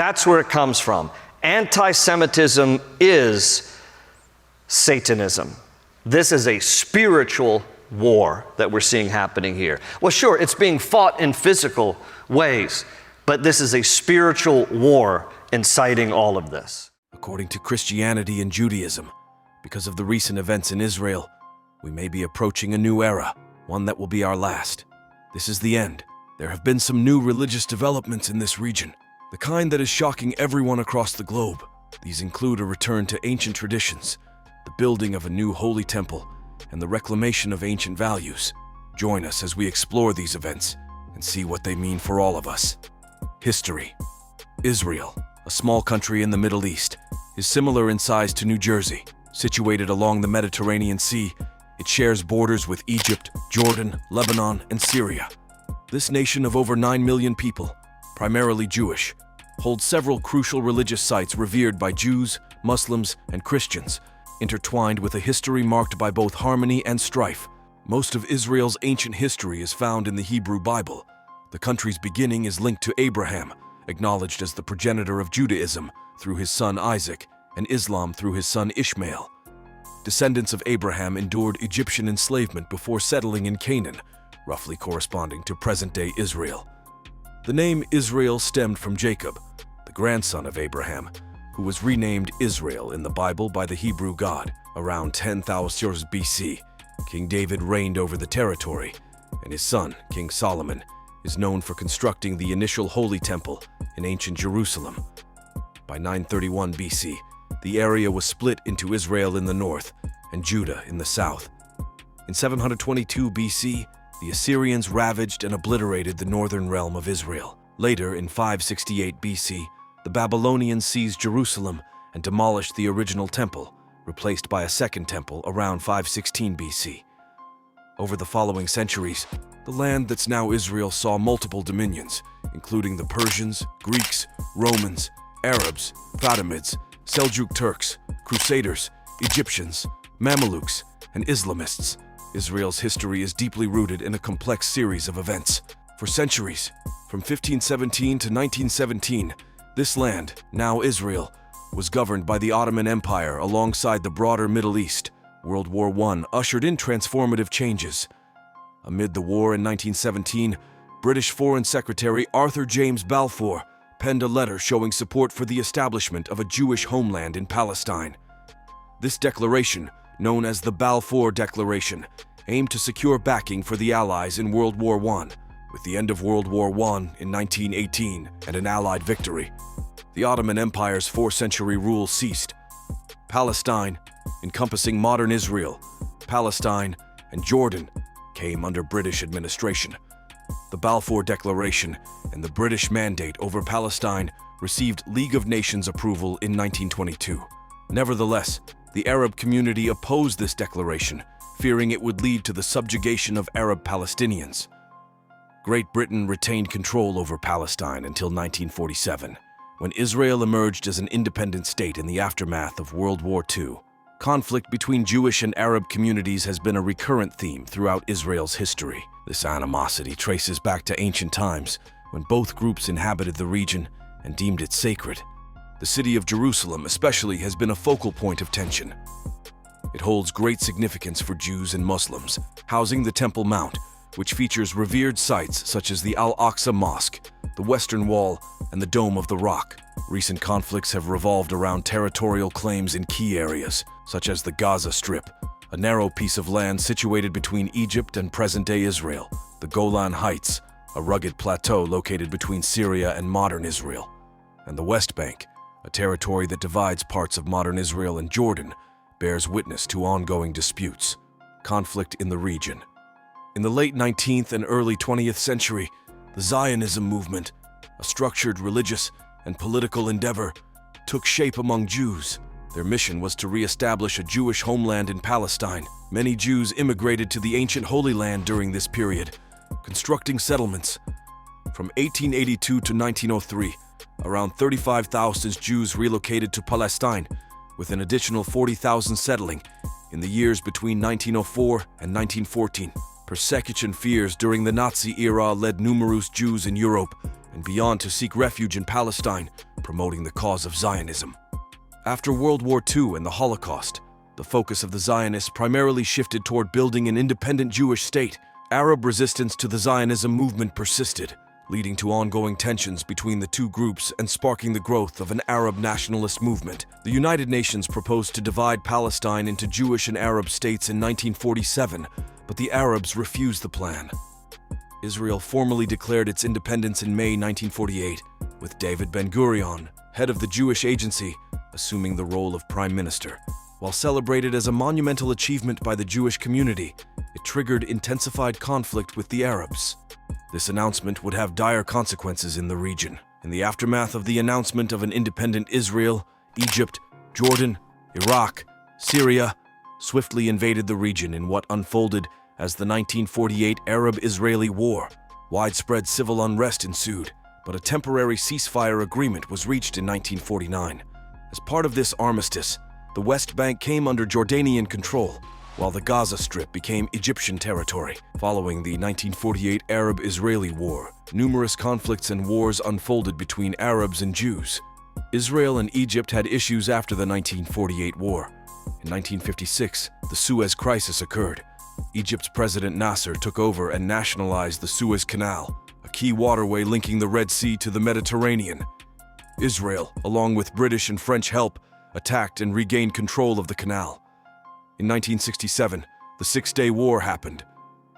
That's where it comes from. Anti-Semitism is Satanism. This is a spiritual war that we're seeing happening here. Well, sure, it's being fought in physical ways, but this is a spiritual war inciting all of this. According to Christianity and Judaism, because of the recent events in Israel, we may be approaching a new era, one that will be our last. This is the end. There have been some new religious developments in this region, the kind that is shocking everyone across the globe. These include a return to ancient traditions, the building of a new holy temple, and the reclamation of ancient values. Join us as we explore these events and see what they mean for all of us. History. Israel, a small country in the Middle East, is similar in size to New Jersey. Situated along the Mediterranean Sea, it shares borders with Egypt, Jordan, Lebanon, and Syria. This nation of over 9 million people, primarily Jewish, holds several crucial religious sites revered by Jews, Muslims, and Christians, intertwined with a history marked by both harmony and strife. Most of Israel's ancient history is found in the Hebrew Bible. The country's beginning is linked to Abraham, acknowledged as the progenitor of Judaism through his son Isaac, and Islam through his son Ishmael. Descendants of Abraham endured Egyptian enslavement before settling in Canaan, roughly corresponding to present-day Israel. The name Israel stemmed from Jacob, the grandson of Abraham, who was renamed Israel in the Bible by the Hebrew God. Around 10,000 years BC, King David reigned over the territory, and his son, King Solomon, is known for constructing the initial Holy Temple in ancient Jerusalem. By 931 BC, the area was split into Israel in the north and Judah in the south. In 722 BC, the Assyrians ravaged and obliterated the northern realm of Israel. Later, in 568 BC, the Babylonians seized Jerusalem and demolished the original temple, replaced by a second temple around 516 BC. Over the following centuries, the land that's now Israel saw multiple dominions, including the Persians, Greeks, Romans, Arabs, Fatimids, Seljuk Turks, Crusaders, Egyptians, Mamelukes, and Islamists. Israel's history is deeply rooted in a complex series of events. For centuries, from 1517 to 1917, this land, now Israel, was governed by the Ottoman Empire alongside the broader Middle East. World War I ushered in transformative changes. Amid the war in 1917, British Foreign Secretary Arthur James Balfour penned a letter showing support for the establishment of a Jewish homeland in Palestine. This declaration, known as the Balfour Declaration, aimed to secure backing for the Allies in World War I. With the end of World War I in 1918 and an Allied victory, the Ottoman Empire's 4th-century rule ceased. Palestine, encompassing modern Israel, Palestine, and Jordan, came under British administration. The Balfour Declaration and the British Mandate over Palestine received League of Nations approval in 1922. Nevertheless, the Arab community opposed this declaration, fearing it would lead to the subjugation of Arab Palestinians. Great Britain retained control over Palestine until 1947, when Israel emerged as an independent state in the aftermath of World War II. Conflict between Jewish and Arab communities has been a recurrent theme throughout Israel's history. This animosity traces back to ancient times, when both groups inhabited the region and deemed it sacred. The city of Jerusalem especially has been a focal point of tension. It holds great significance for Jews and Muslims, housing the Temple Mount, which features revered sites such as the Al-Aqsa Mosque, the Western Wall, and the Dome of the Rock. Recent conflicts have revolved around territorial claims in key areas, such as the Gaza Strip, a narrow piece of land situated between Egypt and present-day Israel, the Golan Heights, a rugged plateau located between Syria and modern Israel, and the West Bank, a territory that divides parts of modern Israel and Jordan, bears witness to ongoing disputes. Conflict in the region. In the late 19th and early 20th century, the Zionism movement, a structured religious and political endeavor, took shape among Jews. Their mission was to re-establish a Jewish homeland in Palestine. Many Jews immigrated to the ancient Holy Land during this period, constructing settlements. From 1882 to 1903, around 35,000 Jews relocated to Palestine, with an additional 40,000 settling in the years between 1904 and 1914. Persecution fears during the Nazi era led numerous Jews in Europe and beyond to seek refuge in Palestine, promoting the cause of Zionism. After World War II and the Holocaust, the focus of the Zionists primarily shifted toward building an independent Jewish state. Arab resistance to the Zionism movement persisted, leading to ongoing tensions between the two groups and sparking the growth of an Arab nationalist movement. The United Nations proposed to divide Palestine into Jewish and Arab states in 1947, but the Arabs refused the plan. Israel formally declared its independence in May 1948, with David Ben-Gurion, head of the Jewish Agency, assuming the role of prime minister. While celebrated as a monumental achievement by the Jewish community, it triggered intensified conflict with the Arabs. This announcement would have dire consequences in the region. In the aftermath of the announcement of an independent Israel, Egypt, Jordan, Iraq, Syria swiftly invaded the region in what unfolded as the 1948 Arab-Israeli War. Widespread civil unrest ensued, but a temporary ceasefire agreement was reached in 1949. As part of this armistice, the West Bank came under Jordanian control, while the Gaza Strip became Egyptian territory. Following the 1948 Arab-Israeli War, numerous conflicts and wars unfolded between Arabs and Jews. Israel and Egypt had issues after the 1948 war. In 1956, the Suez Crisis occurred. Egypt's President Nasser took over and nationalized the Suez Canal, a key waterway linking the Red Sea to the Mediterranean. Israel, along with British and French help, attacked and regained control of the canal. In 1967, the Six-Day War happened.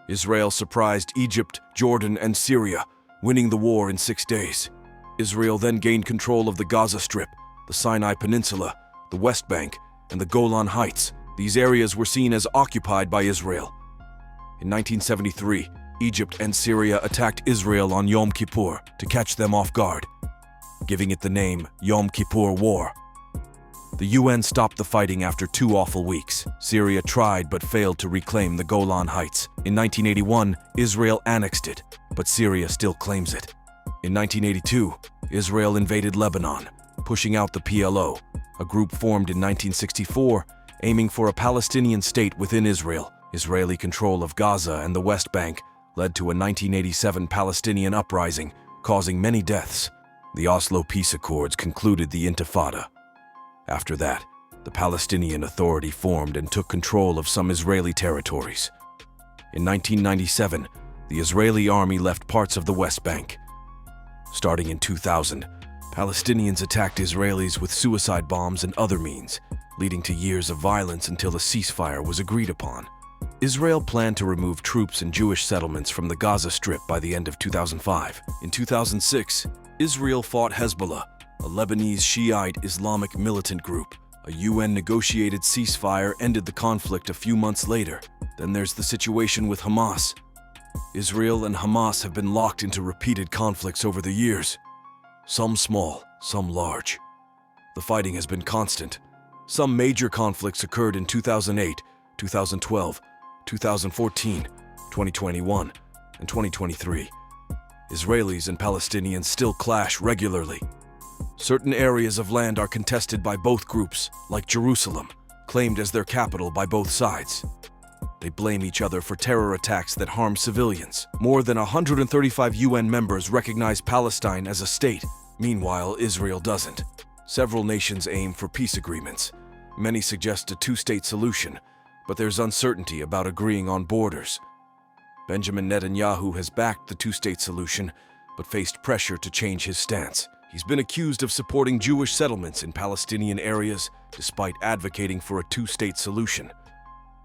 Israel surprised Egypt, Jordan, and Syria, winning the war in 6 days. Israel then gained control of the Gaza Strip, the Sinai Peninsula, the West Bank, and the Golan Heights. These areas were seen as occupied by Israel. In 1973, Egypt and Syria attacked Israel on Yom Kippur to catch them off guard, giving it the name Yom Kippur War. The UN stopped the fighting after 2 awful weeks. Syria tried but failed to reclaim the Golan Heights. In 1981, Israel annexed it, but Syria still claims it. In 1982, Israel invaded Lebanon, pushing out the PLO, a group formed in 1964 aiming for a Palestinian state within Israel. Israeli control of Gaza and the West Bank led to a 1987 Palestinian uprising, causing many deaths. The Oslo Peace Accords concluded the Intifada. After that, the Palestinian Authority formed and took control of some Israeli territories. In 1997, the Israeli army left parts of the West Bank. Starting in 2000, Palestinians attacked Israelis with suicide bombs and other means, leading to years of violence until a ceasefire was agreed upon. Israel planned to remove troops and Jewish settlements from the Gaza Strip by the end of 2005. In 2006, Israel fought Hezbollah, a Lebanese Shiite Islamic militant group. A UN-negotiated ceasefire ended the conflict a few months later. Then there's the situation with Hamas. Israel and Hamas have been locked into repeated conflicts over the years, some small, some large. The fighting has been constant. Some major conflicts occurred in 2008, 2012, 2014, 2021, and 2023. Israelis and Palestinians still clash regularly. Certain areas of land are contested by both groups, like Jerusalem, claimed as their capital by both sides. They blame each other for terror attacks that harm civilians. More than 135 UN members recognize Palestine as a state. Meanwhile, Israel doesn't. Several nations aim for peace agreements. Many suggest a two-state solution, but there's uncertainty about agreeing on borders. Benjamin Netanyahu has backed the two-state solution, but faced pressure to change his stance. He's been accused of supporting Jewish settlements in Palestinian areas, despite advocating for a two-state solution.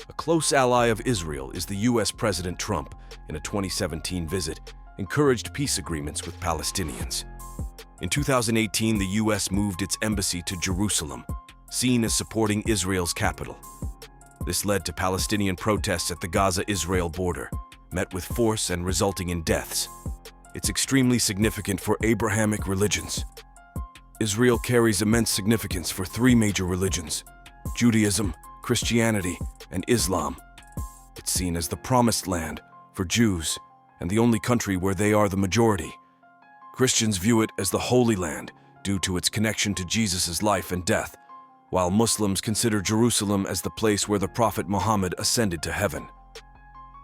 A close ally of Israel is the US President Trump, in a 2017 visit, encouraged peace agreements with Palestinians. In 2018, the US moved its embassy to Jerusalem, seen as supporting Israel's capital. This led to Palestinian protests at the Gaza-Israel border, met with force and resulting in deaths. It's extremely significant for Abrahamic religions. Israel carries immense significance for 3 major religions: Judaism, Christianity, and Islam. It's seen as the promised land for Jews and the only country where they are the majority. Christians view it as the Holy Land due to its connection to Jesus' life and death, while Muslims consider Jerusalem as the place where the Prophet Muhammad ascended to heaven.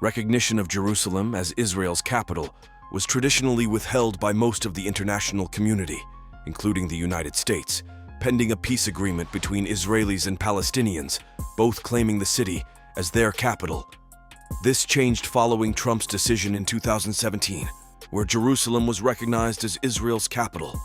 Recognition of Jerusalem as Israel's capital was traditionally withheld by most of the international community, including the United States, pending a peace agreement between Israelis and Palestinians, both claiming the city as their capital. This changed following Trump's decision in 2017, where Jerusalem was recognized as Israel's capital.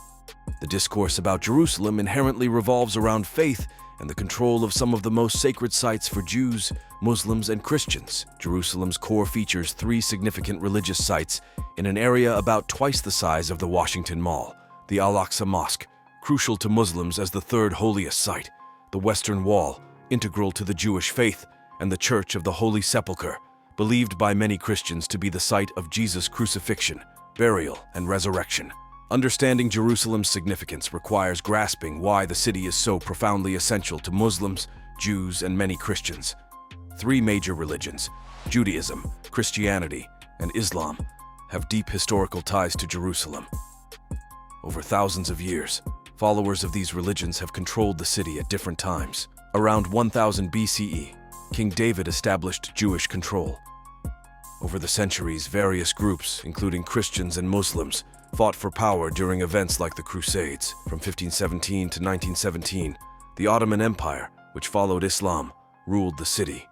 The discourse about Jerusalem inherently revolves around faith and the control of some of the most sacred sites for Jews, Muslims, and Christians. Jerusalem's core features 3 significant religious sites in an area about twice the size of the Washington Mall: the Al-Aqsa Mosque, crucial to Muslims as the 3rd holiest site; the Western Wall, integral to the Jewish faith; and the Church of the Holy Sepulchre, believed by many Christians to be the site of Jesus' crucifixion, burial, and resurrection. Understanding Jerusalem's significance requires grasping why the city is so profoundly essential to Muslims, Jews, and many Christians. 3 major religions, Judaism, Christianity, and Islam, have deep historical ties to Jerusalem. Over thousands of years, followers of these religions have controlled the city at different times. Around 1000 BCE, King David established Jewish control. Over the centuries, various groups, including Christians and Muslims, fought for power during events like the Crusades. From 1517 to 1917, the Ottoman Empire, which followed Islam, ruled the city.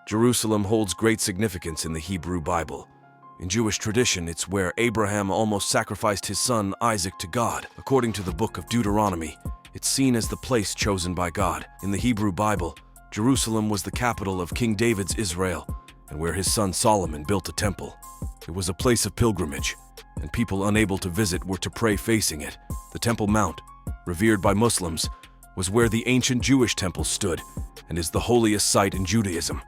Jerusalem holds great significance in the Hebrew Bible. In Jewish tradition, it's where Abraham almost sacrificed his son Isaac to God. According to the book of Deuteronomy, it's seen as the place chosen by God. In the Hebrew Bible, Jerusalem was the capital of King David's Israel, and where his son Solomon built a temple. It was a place of pilgrimage, and people unable to visit were to pray facing it. The Temple Mount, revered by Muslims, was where the ancient Jewish temple stood and is the holiest site in Judaism.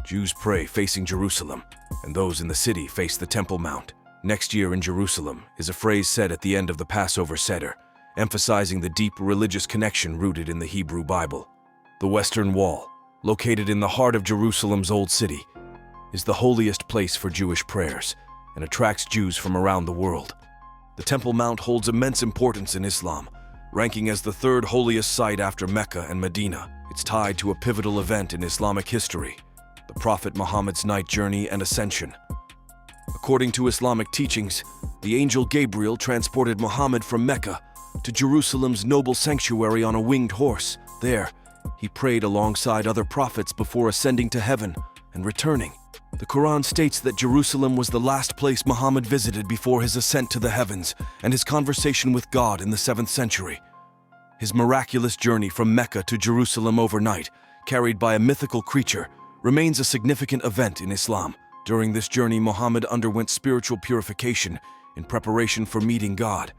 Jews pray facing Jerusalem, and those in the city face the Temple Mount. Next year in Jerusalem is a phrase said at the end of the Passover Seder, emphasizing the deep religious connection rooted in the Hebrew Bible. The Western Wall, located in the heart of Jerusalem's Old City, is the holiest place for Jewish prayers and attracts Jews from around the world. The Temple Mount holds immense importance in Islam, ranking as the 3rd holiest site after Mecca and Medina. It's tied to a pivotal event in Islamic history, the Prophet Muhammad's night journey and ascension. According to Islamic teachings, the angel Gabriel transported Muhammad from Mecca to Jerusalem's noble sanctuary on a winged horse. There, he prayed alongside other prophets before ascending to heaven and returning. The Quran states that Jerusalem was the last place Muhammad visited before his ascent to the heavens and his conversation with God in the 7th century. His miraculous journey from Mecca to Jerusalem overnight, carried by a mythical creature, remains a significant event in Islam. During this journey, Muhammad underwent spiritual purification in preparation for meeting God.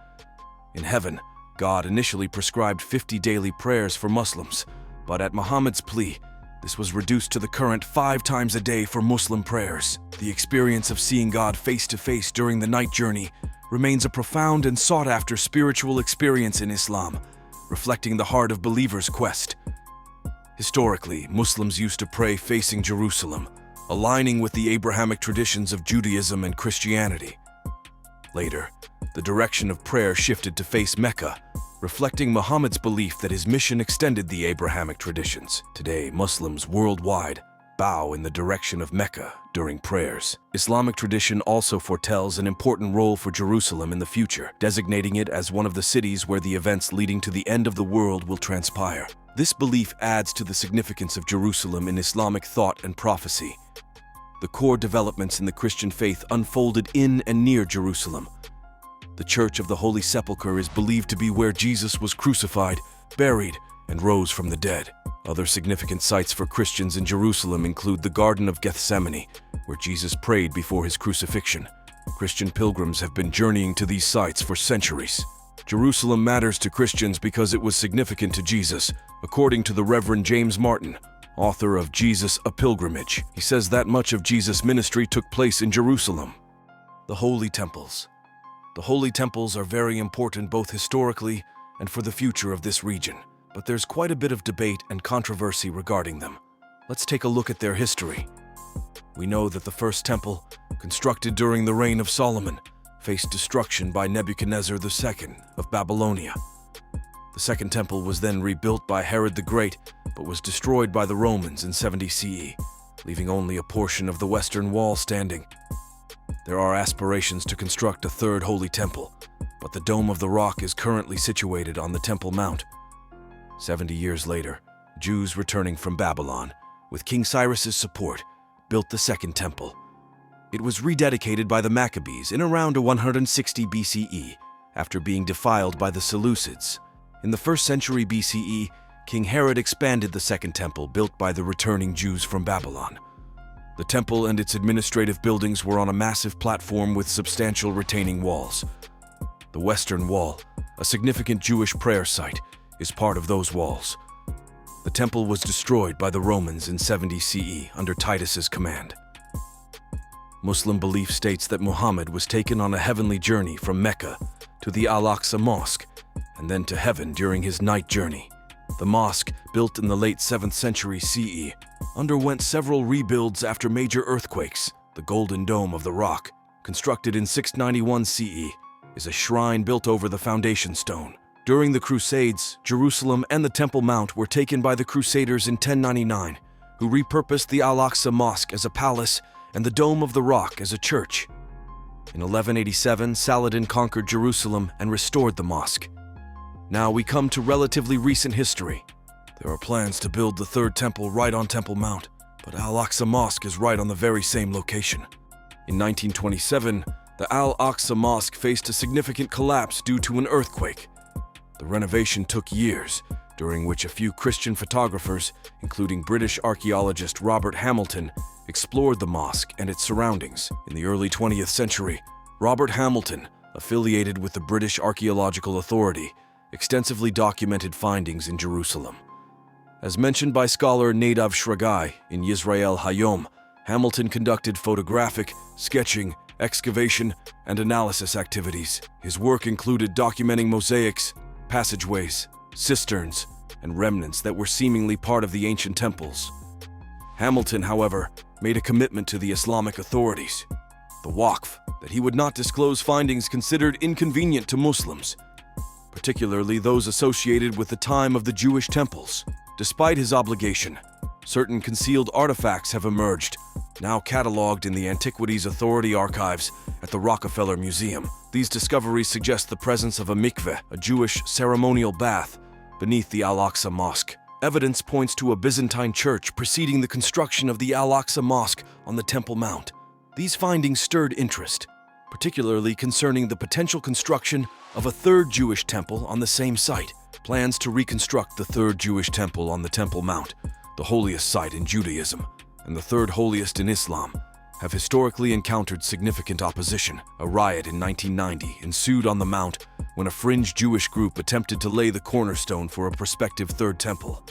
In heaven, God initially prescribed 50 daily prayers for Muslims, but at Muhammad's plea, this was reduced to the current 5 times a day for Muslim prayers. The experience of seeing God face to face during the night journey remains a profound and sought-after spiritual experience in Islam, reflecting the heart of believers' quest. Historically, Muslims used to pray facing Jerusalem, aligning with the Abrahamic traditions of Judaism and Christianity. Later, the direction of prayer shifted to face Mecca, reflecting Muhammad's belief that his mission extended the Abrahamic traditions. Today, Muslims worldwide bow in the direction of Mecca during prayers. Islamic tradition also foretells an important role for Jerusalem in the future, designating it as one of the cities where the events leading to the end of the world will transpire. This belief adds to the significance of Jerusalem in Islamic thought and prophecy. The core developments in the Christian faith unfolded in and near Jerusalem. The Church of the Holy Sepulchre is believed to be where Jesus was crucified, buried, and rose from the dead. Other significant sites for Christians in Jerusalem include the Garden of Gethsemane, where Jesus prayed before his crucifixion. Christian pilgrims have been journeying to these sites for centuries. Jerusalem matters to Christians because it was significant to Jesus, according to the Reverend James Martin, author of Jesus, a Pilgrimage. He says that much of Jesus' ministry took place in Jerusalem. The Holy Temples. The Holy Temples are very important both historically and for the future of this region, but there's quite a bit of debate and controversy regarding them. Let's take a look at their history. We know that the first temple, constructed during the reign of Solomon, faced destruction by Nebuchadnezzar II of Babylonia. The second temple was then rebuilt by Herod the Great, but was destroyed by the Romans in 70 CE, leaving only a portion of the Western Wall standing. There are aspirations to construct a third holy temple, but the Dome of the Rock is currently situated on the Temple Mount. 70 years later, Jews returning from Babylon, with King Cyrus's support, built the Second Temple. It was rededicated by the Maccabees in around 160 BCE, after being defiled by the Seleucids. In the 1st century BCE, King Herod expanded the Second Temple built by the returning Jews from Babylon. The temple and its administrative buildings were on a massive platform with substantial retaining walls. The Western Wall, a significant Jewish prayer site, is part of those walls. The temple was destroyed by the Romans in 70 CE under Titus's command. Muslim belief states that Muhammad was taken on a heavenly journey from Mecca to the Al-Aqsa Mosque and then to heaven during his night journey. The mosque, built in the late 7th century CE, underwent several rebuilds after major earthquakes. The Golden Dome of the Rock, constructed in 691 CE, is a shrine built over the foundation stone. During the Crusades, Jerusalem and the Temple Mount were taken by the Crusaders in 1099, who repurposed the Al-Aqsa Mosque as a palace and the Dome of the Rock as a church. In 1187, Saladin conquered Jerusalem and restored the mosque. Now we come to relatively recent history. There are plans to build the third temple right on Temple Mount, but Al-Aqsa Mosque is right on the very same location. In 1927, the Al-Aqsa Mosque faced a significant collapse due to an earthquake. The renovation took years, during which a few Christian photographers, including British archaeologist Robert Hamilton, explored the mosque and its surroundings. In the early 20th century, Robert Hamilton, affiliated with the British Archaeological Authority, extensively documented findings in Jerusalem. As mentioned by scholar Nadav Shragai in Yisrael Hayom, Hamilton conducted photographic, sketching, excavation, and analysis activities. His work included documenting mosaics, passageways, cisterns, and remnants that were seemingly part of the ancient temples. Hamilton, however, made a commitment to the Islamic authorities, the Waqf, that he would not disclose findings considered inconvenient to Muslims, particularly those associated with the time of the Jewish temples. Despite his obligation, certain concealed artifacts have emerged, now cataloged in the Antiquities Authority archives at the Rockefeller Museum. These discoveries suggest the presence of a mikveh, a Jewish ceremonial bath, beneath the Al-Aqsa Mosque. Evidence points to a Byzantine church preceding the construction of the Al-Aqsa Mosque on the Temple Mount. These findings stirred interest, particularly concerning the potential construction of a third Jewish temple on the same site. Plans to reconstruct the third Jewish temple on the Temple Mount, the holiest site in Judaism, and the third holiest in Islam, have historically encountered significant opposition. A riot in 1990 ensued on the Mount when a fringe Jewish group attempted to lay the cornerstone for a prospective third temple.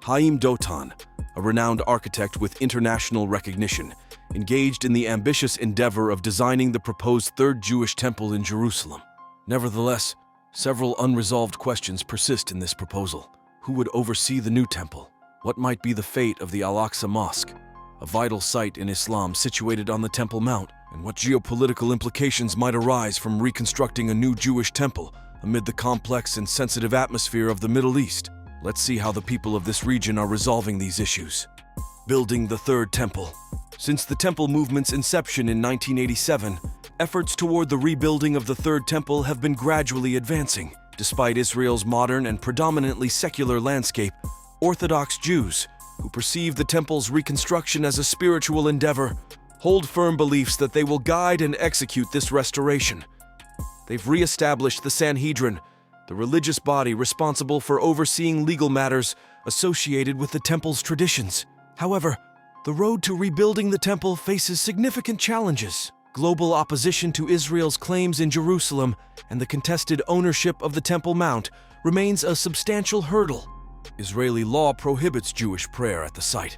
Haim Dotan, a renowned architect with international recognition, engaged in the ambitious endeavor of designing the proposed third Jewish temple in Jerusalem. Nevertheless, several unresolved questions persist in this proposal. Who would oversee the new temple? What might be the fate of the Al-Aqsa Mosque, a vital site in Islam situated on the Temple Mount? And what geopolitical implications might arise from reconstructing a new Jewish temple amid the complex and sensitive atmosphere of the Middle East? Let's see how the people of this region are resolving these issues. Building the third temple. Since the temple movement's inception in 1987, efforts toward the rebuilding of the third temple have been gradually advancing. Despite Israel's modern and predominantly secular landscape, Orthodox Jews, who perceive the temple's reconstruction as a spiritual endeavor, hold firm beliefs that they will guide and execute this restoration. They've re-established the Sanhedrin, the religious body responsible for overseeing legal matters associated with the temple's traditions. However, the road to rebuilding the temple faces significant challenges. Global opposition to Israel's claims in Jerusalem and the contested ownership of the Temple Mount remains a substantial hurdle. Israeli law prohibits Jewish prayer at the site,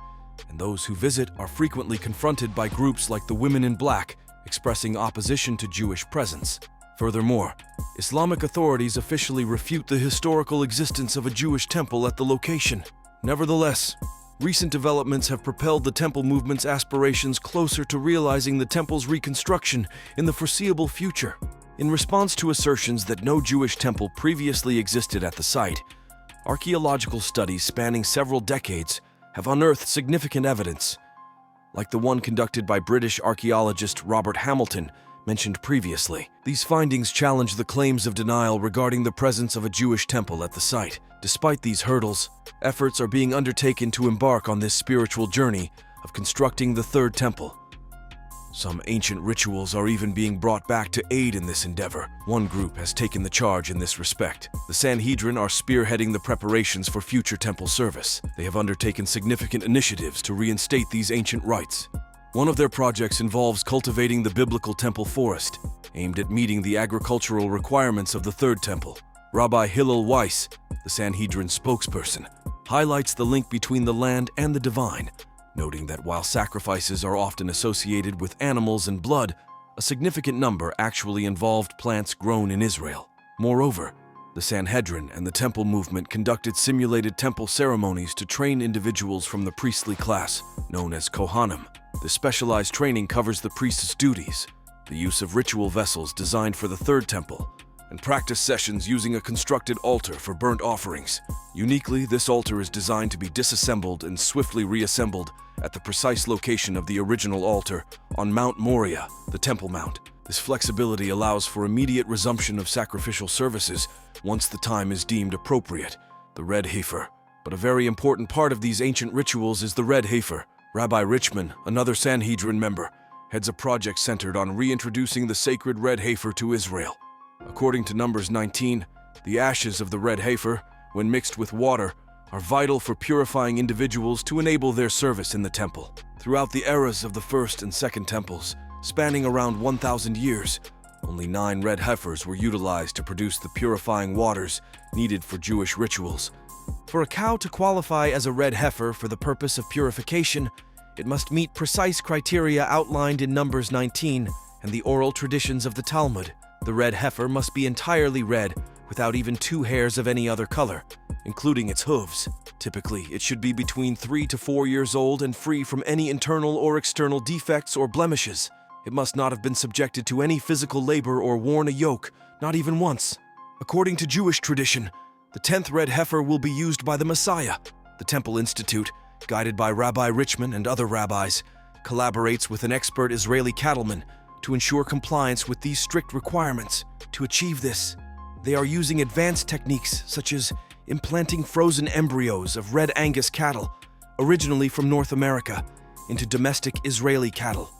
and those who visit are frequently confronted by groups like the Women in Black, expressing opposition to Jewish presence. Furthermore, Islamic authorities officially refute the historical existence of a Jewish temple at the location. Nevertheless, recent developments have propelled the temple movement's aspirations closer to realizing the temple's reconstruction in the foreseeable future. In response to assertions that no Jewish temple previously existed at the site, archaeological studies spanning several decades have unearthed significant evidence. like the one conducted by British archaeologist Robert Hamilton, mentioned previously. These findings challenge the claims of denial regarding the presence of a Jewish temple at the site. Despite these hurdles, efforts are being undertaken to embark on this spiritual journey of constructing the third temple. Some ancient rituals are even being brought back to aid in this endeavor. One group has taken the charge in this respect. The Sanhedrin are spearheading the preparations for future temple service. They have undertaken significant initiatives to reinstate these ancient rites. One of their projects involves cultivating the biblical temple forest, aimed at meeting the agricultural requirements of the third temple. Rabbi Hillel Weiss, the Sanhedrin spokesperson, highlights the link between the land and the divine, noting that while sacrifices are often associated with animals and blood, a significant number actually involved plants grown in Israel. Moreover, the Sanhedrin and the temple movement conducted simulated temple ceremonies to train individuals from the priestly class, known as Kohanim. This specialized training covers the priest's duties, the use of ritual vessels designed for the third temple, and practice sessions using a constructed altar for burnt offerings. Uniquely, this altar is designed to be disassembled and swiftly reassembled at the precise location of the original altar on Mount Moriah, the Temple Mount. This flexibility allows for immediate resumption of sacrificial services once the time is deemed appropriate. The red heifer. But a very important part of these ancient rituals is the red heifer. Rabbi Richman, another Sanhedrin member, heads a project centered on reintroducing the sacred red heifer to Israel. According to Numbers 19, the ashes of the red heifer, when mixed with water, are vital for purifying individuals to enable their service in the temple. Throughout the eras of the first and second temples, spanning around 1,000 years, only 9 red heifers were utilized to produce the purifying waters needed for Jewish rituals. For a cow to qualify as a red heifer for the purpose of purification, it must meet precise criteria outlined in Numbers 19 and the oral traditions of the Talmud. The red heifer must be entirely red, without even 2 hairs of any other color, including its hooves. Typically, it should be between 3 to 4 years old and free from any internal or external defects or blemishes. It must not have been subjected to any physical labor or worn a yoke, not even once. According to Jewish tradition, the 10th red heifer will be used by the Messiah. The Temple Institute, guided by Rabbi Richman and other rabbis, collaborates with an expert Israeli cattleman to ensure compliance with these strict requirements. To achieve this, they are using advanced techniques such as implanting frozen embryos of red Angus cattle, originally from North America, into domestic Israeli cattle.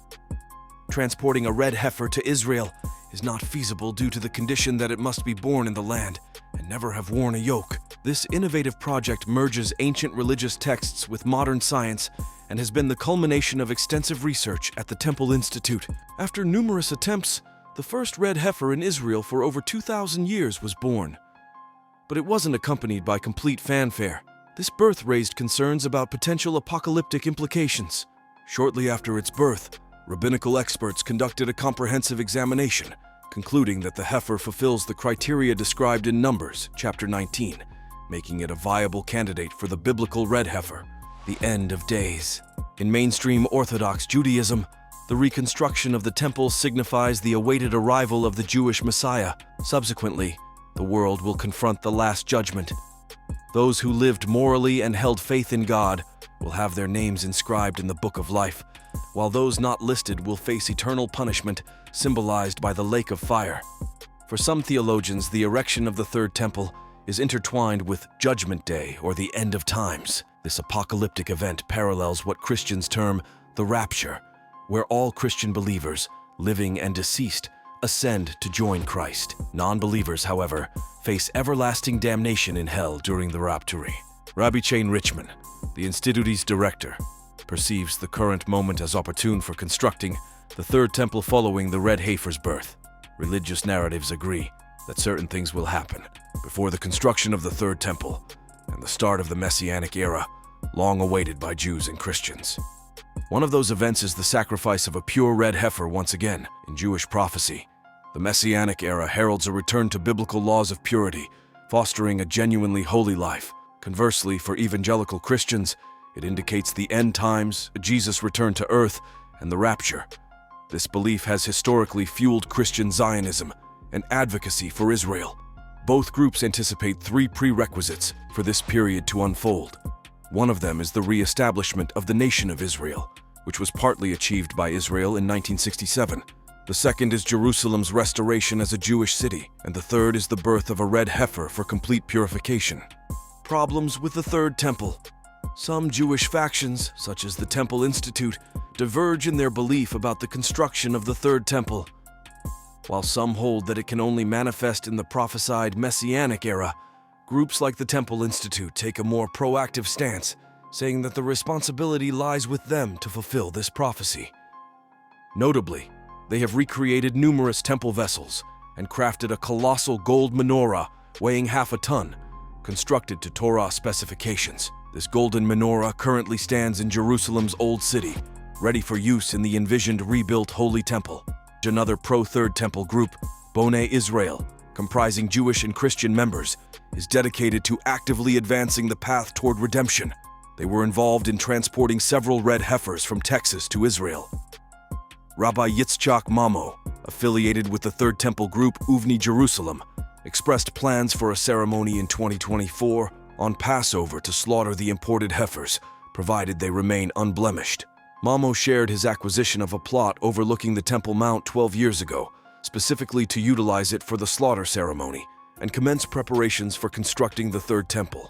Transporting a red heifer to Israel is not feasible due to the condition that it must be born in the land and never have worn a yoke. This innovative project merges ancient religious texts with modern science and has been the culmination of extensive research at the Temple Institute. After numerous attempts, the first red heifer in Israel for over 2,000 years was born. But it wasn't accompanied by complete fanfare. This birth raised concerns about potential apocalyptic implications. Shortly after its birth, rabbinical experts conducted a comprehensive examination, concluding that the heifer fulfills the criteria described in Numbers, chapter 19, making it a viable candidate for the biblical red heifer. The end of days. In mainstream Orthodox Judaism, the reconstruction of the temple signifies the awaited arrival of the Jewish Messiah. Subsequently, the world will confront the Last Judgment. Those who lived morally and held faith in God will have their names inscribed in the Book of Life, while those not listed will face eternal punishment, symbolized by the lake of fire. For some theologians, the erection of the Third Temple is intertwined with Judgment Day, or the end of times. This apocalyptic event parallels what Christians term the rapture, where all Christian believers, living and deceased, ascend to join Christ. Non-believers, however, face everlasting damnation in hell during the rapture. Rabbi Chaim Richman, the Institute's director, perceives the current moment as opportune for constructing the Third Temple following the red heifer's birth. Religious narratives agree that certain things will happen before the construction of the Third Temple and the start of the Messianic era, long awaited by Jews and Christians. One of those events is the sacrifice of a pure red heifer once again. In Jewish prophecy, the Messianic era heralds a return to biblical laws of purity, fostering a genuinely holy life. Conversely, for evangelical Christians, it indicates the end times, Jesus' return to earth, and the rapture. This belief has historically fueled Christian Zionism and advocacy for Israel. Both groups anticipate 3 prerequisites for this period to unfold. One of them is the re-establishment of the nation of Israel, which was partly achieved by Israel in 1967. The second is Jerusalem's restoration as a Jewish city, and the third is the birth of a red heifer for complete purification. Problems with the Third Temple. Some Jewish factions, such as the Temple Institute, diverge in their belief about the construction of the Third Temple. While some hold that it can only manifest in the prophesied Messianic era, groups like the Temple Institute take a more proactive stance, saying that the responsibility lies with them to fulfill this prophecy. Notably, they have recreated numerous temple vessels and crafted a colossal gold menorah weighing half a ton, constructed to Torah specifications. This golden menorah currently stands in Jerusalem's Old City, ready for use in the envisioned rebuilt Holy Temple. Another pro-Third Temple group, Bonei Israel, comprising Jewish and Christian members, is dedicated to actively advancing the path toward redemption. They were involved in transporting several red heifers from Texas to Israel. Rabbi Yitzchak Mamo, affiliated with the Third Temple group Uvni Jerusalem, expressed plans for a ceremony in 2024 on Passover to slaughter the imported heifers, provided they remain unblemished. Mamo shared his acquisition of a plot overlooking the Temple Mount 12 years ago, specifically to utilize it for the slaughter ceremony, and commenced preparations for constructing the Third Temple.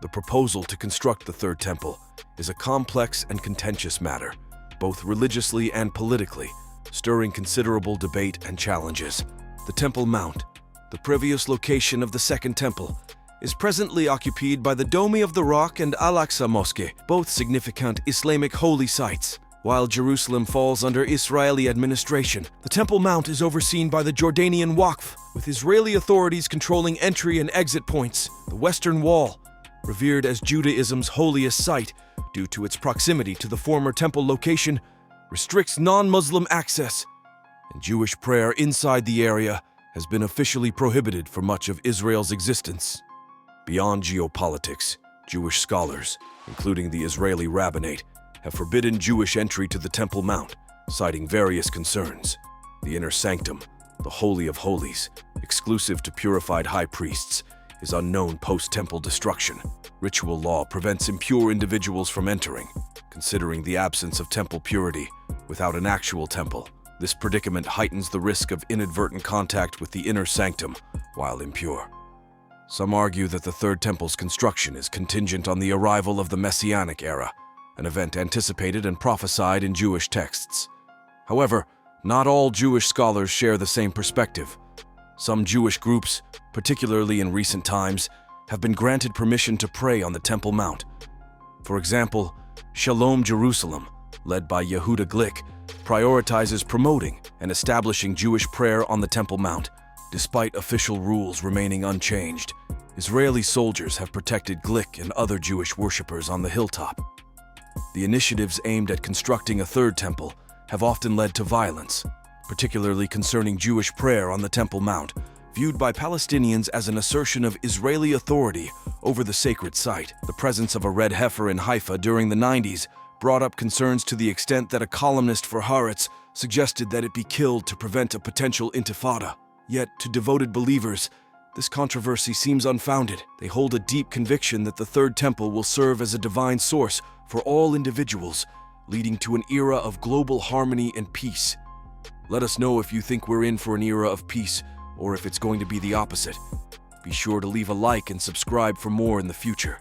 The proposal to construct the Third Temple is a complex and contentious matter, both religiously and politically, stirring considerable debate and challenges. The Temple Mount, the previous location of the Second Temple, is presently occupied by the Dome of the Rock and Al-Aqsa Mosque, both significant Islamic holy sites. While Jerusalem falls under Israeli administration, the Temple Mount is overseen by the Jordanian Waqf, with Israeli authorities controlling entry and exit points. The Western Wall, revered as Judaism's holiest site due to its proximity to the former temple location, restricts non-Muslim access, and Jewish prayer inside the area has been officially prohibited for much of Israel's existence. Beyond geopolitics, Jewish scholars, including the Israeli rabbinate, have forbidden Jewish entry to the Temple Mount, citing various concerns. The inner sanctum, the Holy of Holies, exclusive to purified high priests, is unknown post-temple destruction. Ritual law prevents impure individuals from entering, considering the absence of temple purity without an actual temple. This predicament heightens the risk of inadvertent contact with the inner sanctum while impure. Some argue that the Third Temple's construction is contingent on the arrival of the Messianic era, an event anticipated and prophesied in Jewish texts. However, not all Jewish scholars share the same perspective. Some Jewish groups, particularly in recent times, have been granted permission to pray on the Temple Mount. For example, Shalom Jerusalem, led by Yehuda Glick, prioritizes promoting and establishing Jewish prayer on the Temple Mount, despite official rules remaining unchanged. Israeli soldiers have protected Glick and other Jewish worshippers on the hilltop. The initiatives aimed at constructing a third temple have often led to violence, particularly concerning Jewish prayer on the Temple Mount, viewed by Palestinians as an assertion of Israeli authority over the sacred site. The presence of a red heifer in Haifa during the 90s brought up concerns to the extent that a columnist for Haaretz suggested that it be killed to prevent a potential intifada. Yet, to devoted believers, this controversy seems unfounded. They hold a deep conviction that the Third Temple will serve as a divine source for all individuals, leading to an era of global harmony and peace. Let us know if you think we're in for an era of peace, or if it's going to be the opposite. Be sure to leave a like and subscribe for more in the future.